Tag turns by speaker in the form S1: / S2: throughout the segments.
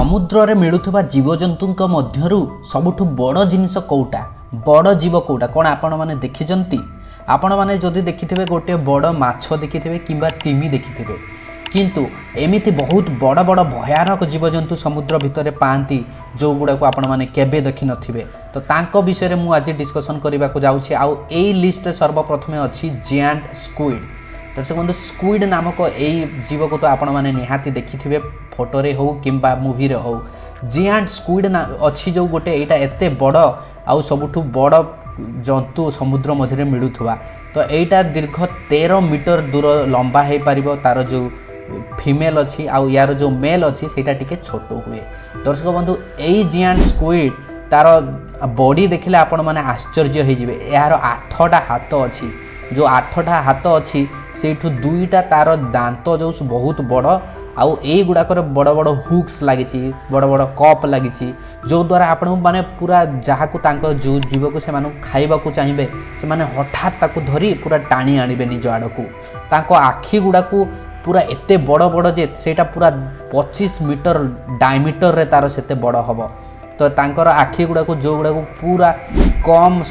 S1: समुद्र रे मिलुथबा जीवजंतुଙ୍କ ମଧ୍ୟରୁ ସବୁଠୁ ବଡ଼ ଜିନିଷ କୋଉଟା ବଡ଼ जीव कोउटा कोन आपण माने देखिचंती आपण माने जदि देखिथिबे गोटे बड़ माछ देखिथिबे किंबा तिमी देखिथिबे किंतु एमिति बहुत बड़ बड़ भयानक जीवजंतु समुद्र भितर पाती जो गुड़ा को आपण माने केबे देखि नथिबे तो तांको विषय रे मु आज डिस्कशन करबा को जाउछि आउ एई लिस्ट रे सर्वप्रथमे अछि जायंट स्क्विड। दर्शक बंधु स्क्विड नामक एई जीव को तो आपण माने निहाती देखिथिबे फोटो रे हो किंबा मूवी रे हो। जायंट स्क्विड अछि जो गोटे एटा एते बड़ आउ सबुठु बड़ जंतु समुद्र मझे मिलुथबा तो एटा दीर्घ 13 मीटर दूर लंबा हो पारिबो तार जो फीमेल अच्छी आउ यार जो मेल अच्छी सेटा टिके छोट हुए। दर्शक बंधु एई जायंट स्क्विड तार बॉडी देखिले आपण माने आश्चर्य हो जिवे। यार 8टा हाथ अच्छी जो 8टा हाथ अच्छी सेठु 2टा तार दांत जो बहुत बड़ आउ ए गुड़ाकर बड़ बड़ हुक्स लगी बड़ बड़ कप लगी जो द्वारा आपण माने पूरा जहाँ को तांको जो जीव को से खाइबा को चाहिए से माने हठात ताको धरी पूरा टाणी आनिबे निज आड़ को तांको आखि गुड़ा को पूरा एते बड़ बड़ जे सेटा पूरा 25 मीटर डायमीटर रे तार सेते बड़ हबो तो तांकर आखि गुड़ा को जो गुड़ा को पूरा कम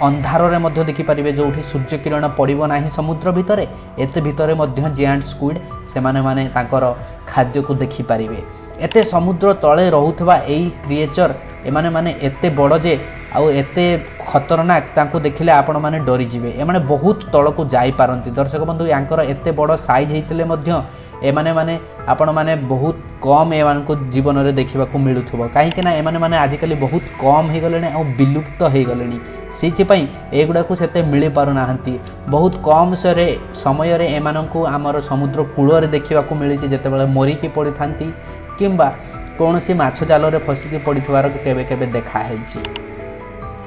S1: अंधार रे मध्य देखि परिबे जोठी सूर्य किरण पड़िबो नाही समुद्र भितरे एते भितरे मध्य जायंट स्क्विड से माने तांकर खाद्य को देखि परिबे। एते समुद्र तळे रहुथबा एई क्रिएचर एमाने माने एते बड़ जे आउ एते खतरनाक तांको देखिले आपण माने डरी जिवे एमाने बहुत तळ को जाई पारंती। दर्शक बंधु यांकर एते बड़ साइज हेतिले मध्य एमाने माने आपण माने बहुत कम एमान को जीवन रे देखिबा को मिलुथबो काहे ना एमाने माने आजिकली बहुत कम हे गलेनी आ विलुप्त हे गलेनी सेथि पई एगुडा को सेते मिली पारु नाहंती। बहुत कम समय रे एमान को आमर समुद्र कूल रे देखिबा को मिली जेते बेले मरी की पड़ी थांती किंबा कोनोसी माछ जाल रे फसी की पड़िथवार केबे केबे देखा हेछि।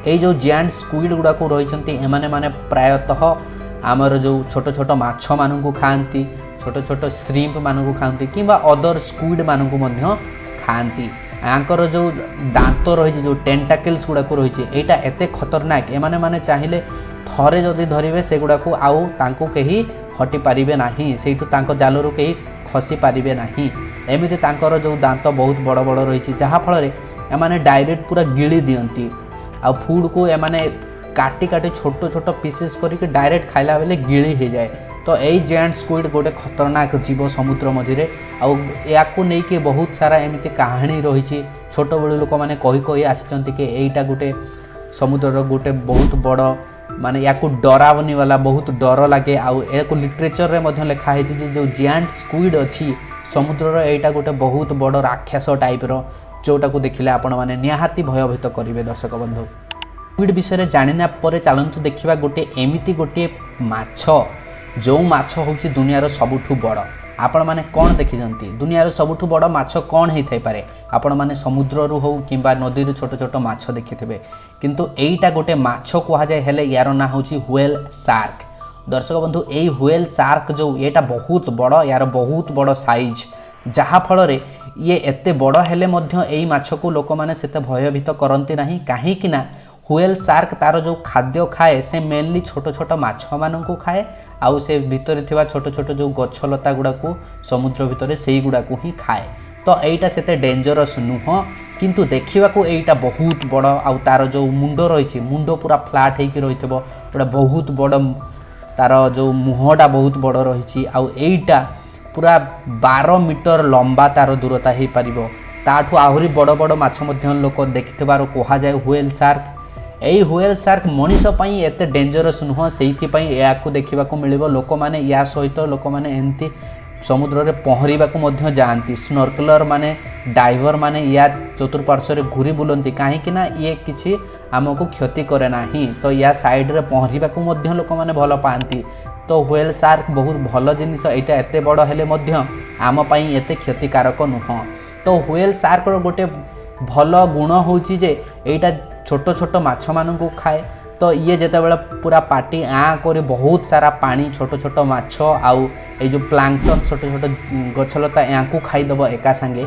S1: ए जो जायंट स्क्विड गुड़ा को रही एमाने माने प्रायतः आमर जो छोट छोट माछ मान को खाती छोट छोट श्रिम्प मान को खाती किंबा अदर स्क्विड मान को खाती यांकर जो दांत रही जो टेंटाकल्स गुड़ा को रही एटा एते खतरनाक एमाने माने चाहिए थरे जदि धरिवे से गुड़ा को आउ तांको कहीं हटि पारिबे नाही सेठु तांको जालरू कहीं खसी पारिबे नाही एमिति तांकर जो दांत बहुत बड़ बड़ रही जहाँ फल एमाने डायरेक्ट पूरा गिली दियंती आ फूड को एमाने काटी काटी छोट छोट पीसेस करके डायरेक्ट खाइला बेले गिली हो जाए तो यही जायंट स्क्विड गोटे खतरनाक जीव समुद्र मझे आउ नहीं बहुत सारा एमती कहानी रही छोट बड़ लोक मैंने कही आसी कि यहीटा गोटे समुद्र गोटे बहुत बड़ माने या डरावनी वाला बहुत डर लगे आउ लिटरेचर रे लिखाई जो जायंट स्क्विड अच्छी समुद्र एटा गोटे बहुत बड़ राक्षस टाइप जोटा को देखिले आपण माने निहाती भयभीत करेंगे। दर्शक बंधु स्क्विड विषय जाना पर चलतु देखा गोटे एमती गोटे माछ जो माछ हूँ दुनियार सबुठु बड़ आपण माने कौन देखिजंती दुनियार सबुठु बड़ माछ कौन होई पारे आपण माने समुद्र रू हो किंबा नदी रू छोट छोट माछ देखिथिबे किंतु एईटा गोटे माछ कहा जाए हेले यार ना होची व्हेल शार्क। दर्शक बंधु एई व्हेल शार्क जो एटा बहुत बड़ यार बहुत बड़ साइज जहाँ फल रे ये एते बड़ हेले मध्य एई माछ को लोक माने सेते भयभीत करंती नाही काहे कि ना व्हेल शार्क तार जो खाद्य खाए से मेनली छोट छोट माछ मान को खाए आउ से भितर थिबा छोट छोट जो गछलता गुड़ा को समुद्र भितर से गुड़ा को ही खाए तो एटा सेते डेंजरस नुह किंतु देखा को एटा बहुत बड़ आउ तार जो मुंड रही मुंड पूरा फ्लाट होकर रही गोटे बहुत बड़ तार जो मुहटा बहुत बड़ रही आउ एटा पूरा 12 मीटर लंबा तार दूरता हो पार ताठू आहरी बड़ बड़ माछ लोक देखिथिबार कहा जाए व्हेल शार्क। यही व्हेल शार्क मनीष पई एते डेंजरस नुह से या देखा मिल लोक मैंने या सहित लोक मैंने एमती समुद्र रे पहरिबा को जाती स्नॉर्कलर माने डाइवर माने या चतुर्पार्श्व घूरी बुलंती कहीं ना ये किसी आमको क्षति करे नाही तो या साइड रे पहरिबा को लोक मैंने भल पाती तो व्हेल शार्क बहुत भल जिनिस एटा एते बड़ हेले आम पई एते क्षतिकारक नुह। तो व्हेल शार्क गोटे भल गुण होची जे एटा छोट छोट माछ मान को खाए तो ये जिते बड़े पूरा पार्टी करे बहुत सारा पानी छोट छोट माछ आउ ये जो प्लांक्टन छोट छोट गछलता या को खाईदेव एका संगे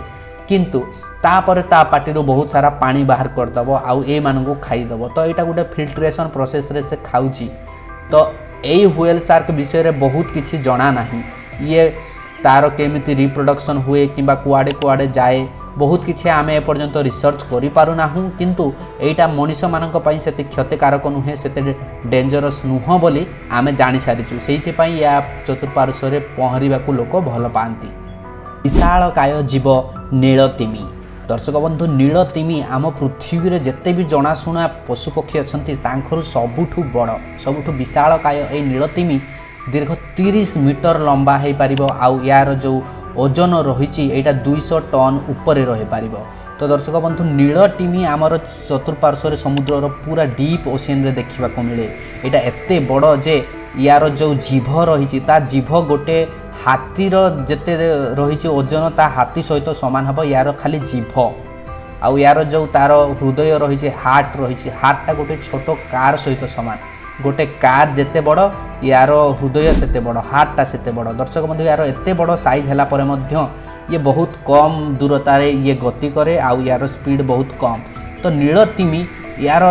S1: किंतु तापर ता पार्टी बहुत सारा पानी बाहर करदेव आउ ए मान को खाईदेव तो यहाँ गोटे फिल्ट्रेशन प्रोसेस रे से खाऊची तो यही व्हेल शार्क विषय रे बहुत किसी जना नहीं ये तार केमिति रिप्रोडक्शन हुए किंबा कुआडे कुआडे जाए बहुत किसी आम एपर्यंत रिसर्च करूना किंतु एटा मनीष मानक पई सेते क्षतिकारक नुहे सेते डेंजरस नुह बोली आमे जानि सारिछु सेहिति पई या चतुर्पार्श्व रे पहरिबा को लोक भल पांती। विशालकाय जीव नीलतिमी। दर्शक बंधु नीलतिमी आम पृथ्वी रे जेते भी जनाशुना पशुपक्षी अछंती तांखरु सबुठु बड़ सबुठु विशालकाय ए नीलतिमी दीर्घ 30 मीटर लंबा हो पारिबो आउ यार जो ओजन रही एटा 200 टन उपरे रही पारिबो। तो दर्शक बंधु नीलतिमी आमर चतुर्पार्श्व समुद्र पूरा डीप ओशियन रे देखा को मिले। यहाँ एते बड़ जे यार जो जीभ रही जीभ गोटे हाथीर जेते रही ओजन ता हाथी सहित सामान हम यार खाली जीभ आउ यार जो तार हृदय रही हार्ट रही हार्टा गोटे छोट कार सहित सामान गोटे कार जेते बड़ यार हृदय सेते बड़ हार्टा सेते बड़। दर्शक बंधु यार एते बड़ साइज है पर मध्य ये बहुत कम दूरतार ये गति करे आउ यार स्पीड बहुत कम। तो नीलतिमी यार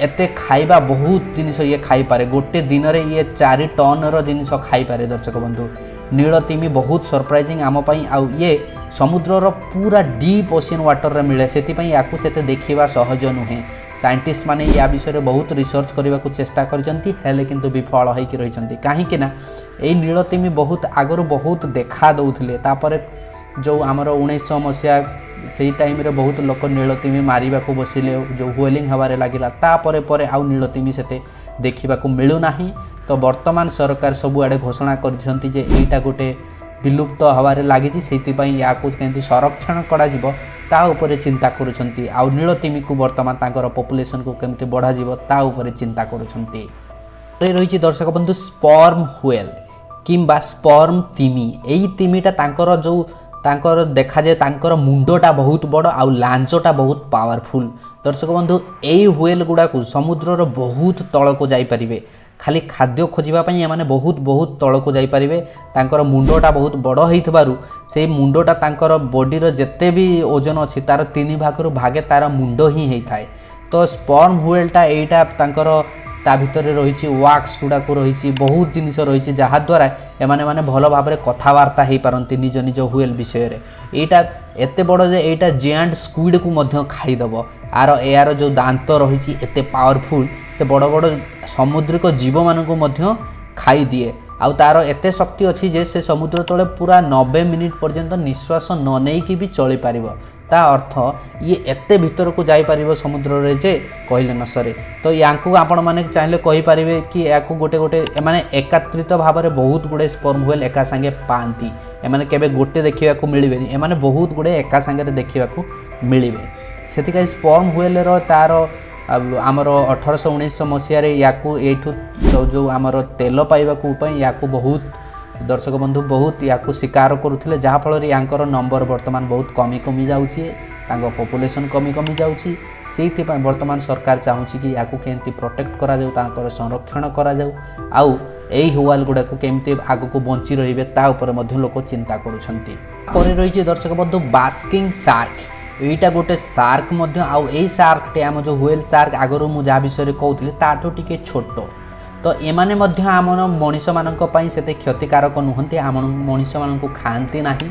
S1: एते खाइबा बहुत जिनिस ये खाई पारे गोटे दिन रे ये 4 टन रो जिनिस खाई पारे। दर्शक बंधु नीलतिमी बहुत सरप्राइजिंग आम पई आउ ये समुद्र पूरा डीप ओशियन वाटर रे मिले से याकू सेते देखिबा सहज नुहे। साइंटिस्ट माने या विषय बहुत रिसर्च करने को चेष्टा करते किंतु विफल होकर रही कहीं ए नीलतिमी बहुत आगु बहुत देखा दौले तापर जो आमर 1900 मसीहा से टाइम रे बहुत लोक नीलतिमी मारिबा को बसिले जो व्हेलिंग हबारे लागिला तापर परे आउ नीलतिमी सेते देखिबा को मिलुना। तो वर्तमान सरकार सबुआडे घोषणा करछंती जे एटा गोटे विलुप्त हबारे लागिछि सेतिपई याकू केंति संरक्षण करा जिवो ता उपरे चिंता करुछंती आउ नीलतिमी को वर्तमान तांकर पॉपुलेशन को केमति बढ़ा जिवो ता उपरे चिंता करुछंती। रही दर्शक बंधु स्पर्म व्हेल किंबा स्पर्म तिमी। एई तिमीटा तांकर जो तांकर देखा जाए तांकर मुंडटा बहुत बड़ आउ लांचटा बहुत पावरफुल। दर्शक बंधु एई व्हेल गुडा को समुद्र रो बहुत तल को जाई परिबे खाली खाद्य खोजापी एमाने बहुत बहुत तल को जाई परिबे। तांकर मुंडटा बहुत बड़ होइथबारु से मुंडटा तांकर बॉडीर जेते भी ओजन अछि तार 3 भागरु भागे तार मुंड ही होइथाय। तो स्पर्म व्हेलटा एटा तांकर ता भितर रही वाक्स गुड़ा को रही बहुत जिनिस रही जहाद्वारा एमाने माने भल भाव में कथबार्ता हो पारती निज निज व्हेल विषय रे। एटा एते बड़ जे एटा जियांट स्क्विड को मध्य खाईदेव आर यार जो दांत रही एते पावरफुल से बड़ बड़ समुद्रिक जीव मानक मध्य खाई दिए आउ तार एते शक्ति अच्छी जे से समुद्र तले पूरा 90 मिनिट पर्यंत निश्वास न नहीं भी चली पारिबो। ता अर्थ ये एते भीतर को जाई पारिबो समुद्र रे जे कहले न सरे। तो यांकू आपण माने चाहिले कहि पारिबे कि याकू गोटे गोटे एमाने एकत्रित भाव में बहुत गुडे स्पर्म व्हेल एका संगे पांती एमाने केबे गोटे देखिबा को मिलिबेनी एमाने बहुत गुडे एका संगे देखिबा को मिलिबे। सेतिका स्पर्म व्हेल रो तार आमर 1800-1900 मसीह याकू एठू जो आमर तेल पाइबा याकू बहुत दर्शक बंधु बहुत याकू शिकार करुथिले जहाँफल यांकर नंबर वर्तमान बहुत कमी कमी जाउछि तांको पॉपुलेशन कमी कमी जाउछि। सेइथिपाई वर्तमान सरकार चाहूछि कि याकू केमती प्रोटेक्ट करा जाउ तांकर संरक्षण करा जाउ आउ एई व्हेल गुडा को केमती आगु को बंची रहिबे ता ऊपर मध्य लोक चिंता करूछंती। परे रहिछि दर्शक बंधु बास्किंग शार्क। एटा गोटे शार्क मध्य आउ एई शार्क टे आम जो व्हेल शार्क आगरो मु जा विषय कहूली ताठो टिके छोट। तो एमाने मध्य आम मनीष मानक पई सेते क्षतिकारक नुहंती आम मनीष मानक खाआंती नाही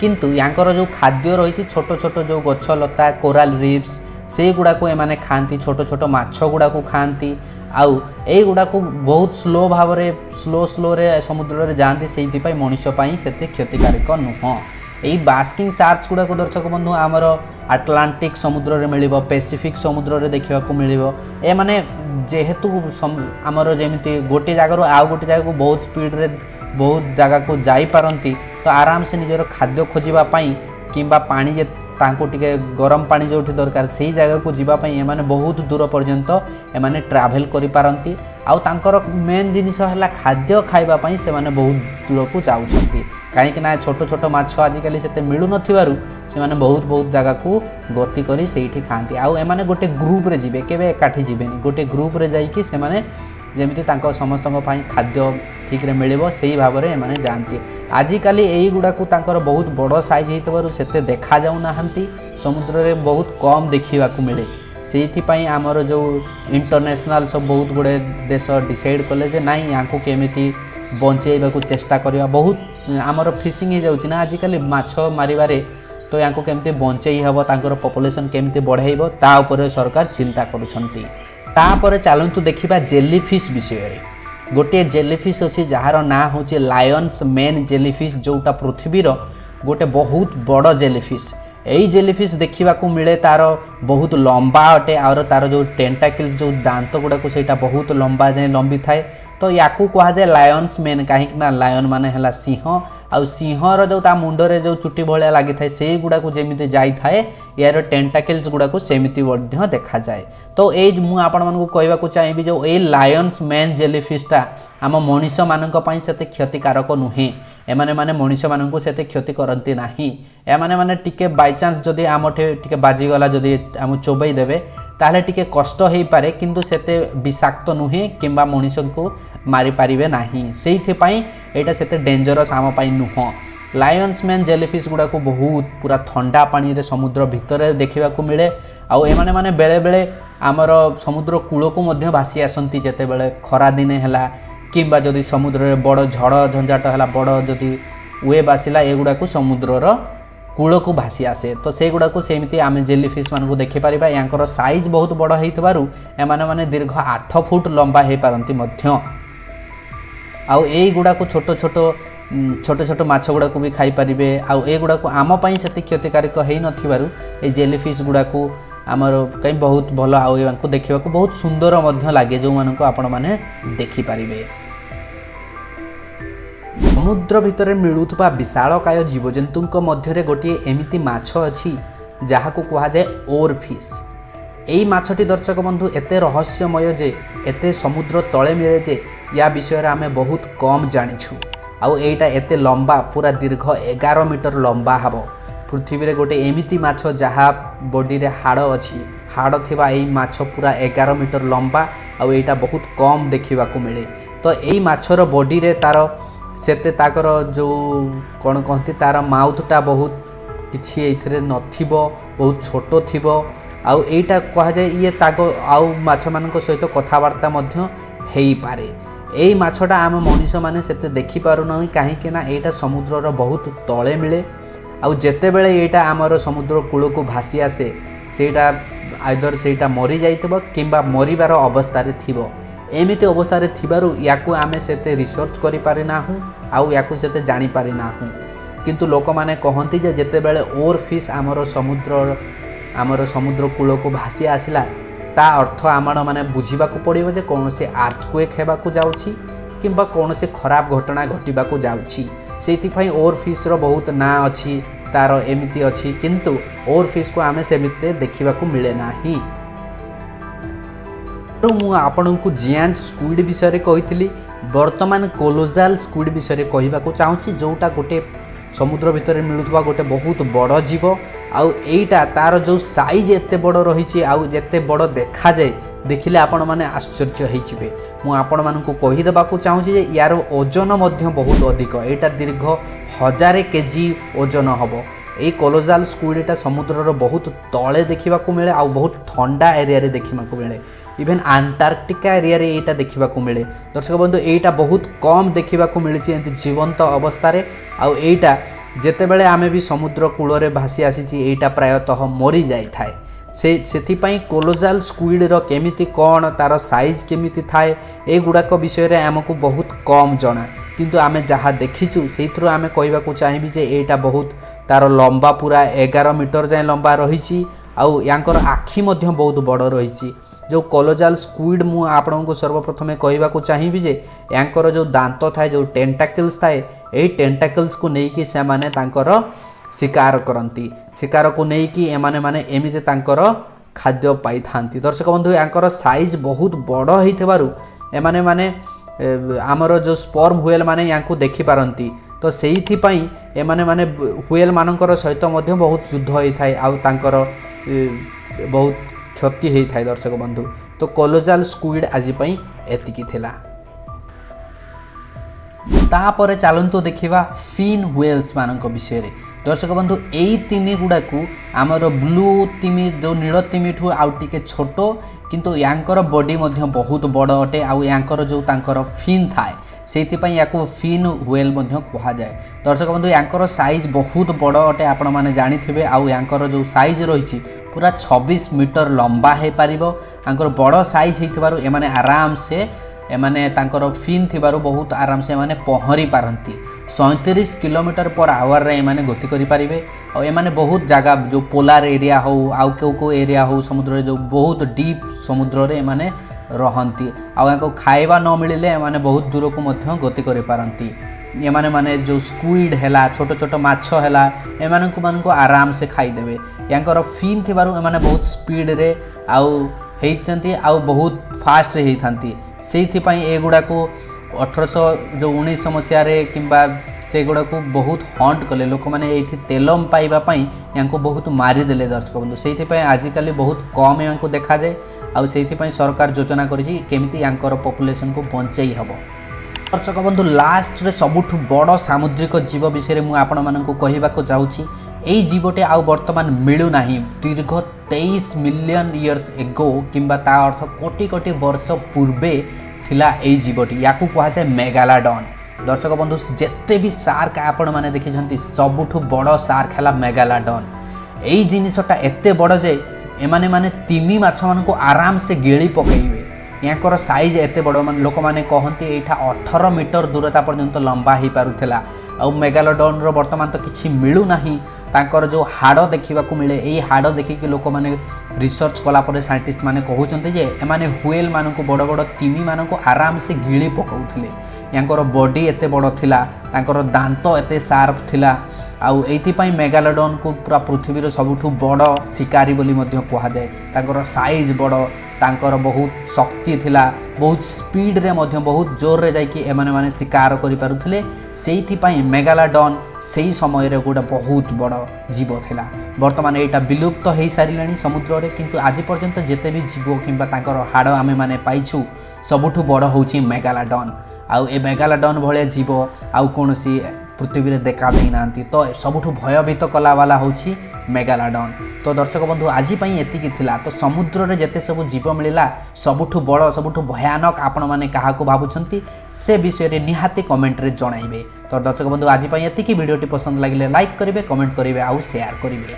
S1: किंतु यांकर जो खाद्य रही छोट छोट जो गछ लता कोराल रिप्स से गुड़ा को एमाने खाआंती छोट छोट माछ गुड़ा को खाआंती आउ ए गुड़ा को बहुत स्लो भाव रे स्लो रे समुद्र रे जांती सेइथि पई मनीष पई सेते क्षतिकारक नुह। यही बास्किंग शार्क्स गुड़ा को दर्शक बंधु आमर आटलांटिक समुद्र रे मिलिबो पैसिफिक समुद्र रे देखिबा को मिलिबो। ए माने जेहेतु आमर जेमिति गोटे जगार आउ गोटे जगह को बहुत स्पीड रे बहुत जगह को जाई पारंती तो आराम से निजर खाद्य खोजिबा पई किंबा पानी जे तांको टिके गरम पानी जोठी दरकार सही जगह को जीवा पई एमाने बहुत दूर पर्यंत एमाने ट्रैवल करि पारंती आउ तांकर मेन जिनिस हला खाद्य खाइबा पई से माने बहुत दूर को जाउछंती काहेकि ना छोट छोट माछ आजिकल सेते मिलु नथिबारु से माने बहुत बहुत जगह को गति करी सेठी खांती आउ एमाने गोटे ग्रुप रे जिवे केबे एकाठी जिवेनी गोटे ग्रुप रे जाई कि से माने जेमिति तांको समस्तଙ୍କ ପାଇଁ खाद्य ठीक रे मिलिबो सेही भाव रे एमाने जानती। आजिकल एई गुडा को तांकर बहुत बड़ साइज हेतबारु सेते देखा जाउ नाहंती समुद्र रे बहुत कम देखिबा को मिले सेइथिपाई आमर जो इंटरनेशनल सब बहुत गुड़े देश डिसाइड कले जे नाई यांको केमिति बंचेइबा को चेष्टा करिया बहुत आमर फिशिंग हो जाउछि ना आजिकल माछ मारिबारे तो या केमती बंचई हम तांकर पॉपुलेशन केमती बढ़ाइब ता उपरे सरकार चिंता करुछंती। तापर चलतु देखा जेलीफिश विषय रे। गोटे जेलीफिश अच्छी जार ना हूँ लायन्स मेन जेलीफिश, जोटा पृथ्वीर गोटे बहुत बड़ जेलीफिश। यही जेलीफिश देखा मिले तार बहुत लंबा अटे और तार जो टेंटाकिल्स जो दांत गुड़ाक से बहुत लंबा जाए लंबी थाए। तो या कहुए लायन्स मेन, कहीं लायन माने है सिंह, आउ सिंहर जो ता मुंडरे जो चुटी भाया लगी था से गुड़ाक जमी जाए यार टेंटाकिल्स गुड़ाक सेमती देखा जाए। तो ये मुझे आपको चाहिए जो ये लायन्स मेन जेलीफिशटा आम मनीष मानी से क्षतिकारक नुहे। एमाने माने मनीष मानू से क्षति करती ना। एमाने माने टिके बाईचान्स जदि आम टे बाजिगला जदि आम चोबई देवे ताहले टिके कष्ट हो पारे, किंतु सेते विषाक्त नुहे किंबा मनीष को मारी पारिबे नाही। सेइथिपाई एटा सेते डेंजरस आम पाई नुह। लायन्स मैन जेलीफिश गुड़ा को बहुत पूरा ठंडा पानी रे समुद्र भितर देखा मिले। आउ एमाने माने बेले बेले आमर समुद्र कूल को मध्य भासी आसती जेते बेले खरा दिने हैला किंबा जदि समुद्र रे बड़ झड़ झंझाट है बड़ जदि वेव आसिला एगुड़ा को समुद्रर कूल को भासी आसे। तो से गुड़ा को सेमती आम जेलीफिश मान देखिपर। यांकर साइज बहुत बड़ हो माने दीर्घ 8 फुट लंबा हो पारती। आउ ए गुड़ा को छोट छोट माछ गुड़ा को भी खाई पारिबे। आउ ए गुड़ा को आम पई सेति क्षतिकारक हेई नथिबारु ए जेलीफिश गुड़ा को आमर कहीं बहुत भल आउ देखा बहुत सुंदर लगे जो मानक आपण माने देखि पारिबे। समुद्र भितर मिलुथबा विशालकाय जीवजंतुक मध्य गोटे एमिति माछ अछि जहाको कहा जाए ओरफिश। एई माछटी दर्शक बंधु एते रहस्यमय जे एते समुद्र तले मिले जे या विषय रे आमे बहुत कम जानिछु। आउ एटा एते लंबा पूरा दीर्घ 11 मीटर लंबा हबो। पृथ्वी रे गोटे एमिति माछ जहा बॉडी रे हाड़ अछि, हाड़ थिबा एई माछ पूरा 11 मीटर लंबा आउ एटा बहुत कम देखिबा को मिले। तो एई माछर बॉडी रे तार सेते ताकर जो कौन कहती तार माउथटा बहुत किछि एथिरे नथिबो, बहुत छोटो थिबो। आउ एटा कहा जाए ये ताक आउ माछ मानक सहित कथावार्ता मध्य हेई पारे। एई माछटा आम मनीष माने सेते देखि पारु नै, काहेकि ना एटा समुद्रर बहुत तले मिले। आउ जेते बेले एटा आमर समुद्र कूल को भासी आसे सेटा आइदर सेटा मरी जाइतबो किंबा मरिबार अवस्था रे थिबो। एमिति अवस्था रे थिबारु याकु आमे सेते रिसर्च करि पारि नाहु आउ याकु सेते जानि पारि नाहु। किंतु लोक माने कहंती जे जेते बेले ओरफिश आमर समुद्र कूल को भासी आसिला ता अर्थ आमर माने बुझिबा को पड़िबो जे कोनोसे अर्थक्वेक हेबा को जाउछि किंबा कोनोसे खराब घटना घटिबा को जाउछि। सेति पई ओरफिश रो बहुत ना अछि, तार एमिति अछि, किंतु ओरफिश को आमे सेमिते देखिबा को मिले नाही। मु आपण को जियांट स्क्विड विषय कही, वर्तमान कोलोजाल स्क्विड विषय कहवाक चाहूँगी जोटा गोटे समुद्र भितर मिलुवा गोटे बहुत बड़ जीव। आउ एटा तार जो साइज एते बड़ रही आउ जेते बड़ देखा जाए देखिले आपण माने आश्चर्य होइजिबे। मु आपण मानकु कहिदेबाकू चाहूँगी जे यार ओजन मध्य बहुत अधिक, एटा दीर्घ 1000 केजी ओजन हबो। यही कोलोजाल स्क्विडटा समुद्रर बहुत तले देखा मिले आउ बहुत ठंडा एरिया रे देखा मिले। इवेन अंटार्कटिका एरिया रे एटा देखा मिले। दर्शक बंधु एटा बहुत कम देखा मिली एमती जीवंत अवस्था रे। आउ एटा जेते बेले आमे भी समुद्र कूल रे भासी आसी एटा प्रायतः मरी जाई थाए। से कोलोजाल स्क्विड रो केमिति कौन तार साइज केमिति थाए ए गुड़ाक विषय रे आमको बहुत कम जना, किंतु आमे जहाँ देखीचु से आमे कहवाक चाहिए जे एटा बहुत तार लंबा पूरा 11 मीटर जाए लंबा रही। आउ यांकर आखि मध्य बहुत बड़ रही। जो कोलोजाल स्क्विड मु आपको सर्वप्रथमे कहवाक चाहिए जे यांकर जो दांत थाए जो टेंटाकल्स थाए ए टेंटाकल्स को लेकिन से माने तांकर शिकार करती। शिकार को लेकिन एमाने माने एमिते तांकर खाद्य पाई थांती। दर्शक बंधु यांकर साइज बहुत बड़ होइथिबारु एमाने माने आमर जो स्पर्म हुएल माने यांको देखि पारंती। तो सेइथि पई एमाने माने हुएल मानकर सहित मध्य बहुत युद्ध होई थाए आउ तांकर बहुत क्षति होई थाए। दर्शक बंधु तो कोलोजाल स्क्विड आज पई एतिकी थिला। तापर चलतु देखा फिन व्हेल्स मानक विषय रे। दर्शक बंधु यही तिमी गुड़ा को आमर ब्लू तिमी जो नील तिमी ठू आउ टिके छोटो, किंतु यांकर बॉडी मध्य बहुत बड़ अटे। आउ यांकर जो तांकर फिन थाए ସେଇଥିପାଇଁ ୟାକୁ ଫିନ୍ ହ୍ୱେଲ୍ ମଧ୍ୟ କୁହାଯାଏ। ଦର୍ଶକ ବନ୍ଧୁ ୟାଙ୍କର ସାଇଜ୍ ବହୁତ ବଡ଼ ଅଟେ, ଆପଣମାନେ ଜାଣିଥିବେ। ଆଉ ୟାଙ୍କର ଯେଉଁ ସାଇଜ୍ ରହିଛି ପୁରା 26 ମିଟର ଲମ୍ବା ହୋଇପାରିବ। ୟାଙ୍କର ବଡ଼ ସାଇଜ୍ ହେଇଥିବାରୁ ଏମାନେ ଆରାମସେ ଏମାନେ ତାଙ୍କର ଫିନ୍ ଥିବାରୁ ବହୁତ ଆରାମସେ ଏମାନେ ପହଁରି ପାରନ୍ତି। 37 କିଲୋମିଟର पर आवर एमाने गति करें। और एमाने बहुत जगह जो पोलार एरिया हो आउ केउ एरिया हो समुद्र जो बहुत डीप समुद्र रे एमाने रहंती। आउ खाइबा न मिले एमाने बहुत दूर को मध्य गति करि पारंती। एमाने माने जो स्क्विड हैला छोट छोट माछ हैला एमानकु मानकु आराम से खाइदेवे। यांकर फिन थिबारु एमाने बहुत स्पीड रे आउ हेइथंती आउ बहुत फास्ट रे हेइथंती। सेइथिपई एगुडा को 1800 जो 19 मसीह किंबा से गुड़ा को बहुत हंट कले लोक मैंने ये तेलम पाइबापी या बहुत मारिदेले। दर्शक बंधु से आजिकल बहुत कम या देखा जाए। आउ से सरकार योजना करमिति यांकर पॉपुलेशन को बंचाई हम। दर्शक बंधु लास्ट रे सबुठ बड़ सामुद्रिक जीव विषय में आपण मानक कहवाक चाहूँगी। यही जीवटे आउ बर्तमान मिलू नाही। दीर्घ 23 मिलियन इयर्स एगो किंबा ता अर्थ कोटी कोटी वर्ष पूर्वे थिला एई जीवटी याकू कहा जाए मेगालाडन। दर्शक बंधु जिते भी सार्क आपण मैंने देखी सबुठ बड़ सार्क है मेगालाडन। यही जिनसटा एत बड़ जे एमाने माने तिमी माछ मान आराम से गिली पकईबे। यांकर साइज एत बड़ मान लोक मैंने कहते यहाँ 18 मीटर दूरता पर्यंत लंबा हो पारुला। आ मेगालोडन रो वर्तमान तो किसी मिलू नाही। तांकर जो हाड़ देखा मिले यही हाड़ देखिक लोक मैंने रिसर्च कलापर साइंटिस्ट मैंने कहते जे एमाने हुएल मानक बड़ बड़ तिमी मानक आराम से गिली पकाउथिले। यांकर बॉडी एते बड़ थिला, तांकर दांत एते शार्प थिला। आउ एइथिपई मेगालोडन को पूरा पृथ्वीर सबुठु बड़ शिकारी बोली मध्य कहा जाए। तांकर साइज बड़, तांकर बहुत शक्ति थिला, बहुत स्पीड रे मध्य बहुत जोर रे जाइकी एमाने माने शिकार करि पारुथिले। सेइथिपई मेगालोडन सेही समय रे गोटा बहुत बड़ जीव थिला। वर्तमान एटा विलुप्त हो सारिलानी समुद्र रे, किंतु आज पर्यंत जेते भी जीव किंबा तांकर हाड़ आमे माने पाइछु सबुठु बड़ होउची मेगालोडन। आउ ए मेगालोडन भले जीव आउ कोनसी पृथ्वी रे देखा दे नांती। तो सबुठु भयभीत कला वाला होउची मेगालोडन। तो दर्शक बंधु आज एतिकी थिला। तो समुद्र रे जेते सब जीव मिलला सबुठु बड़ सबुठु भयानक आपण माने काहाको भाबुछंती से विषय रे निहाती कमेंट रे जणाइबे। तो दर्शक बंधु आज एतिकी वीडियोटी पसंद लागिले लाइक करिवे, कमेंट करिवे आउ शेयर करिवे।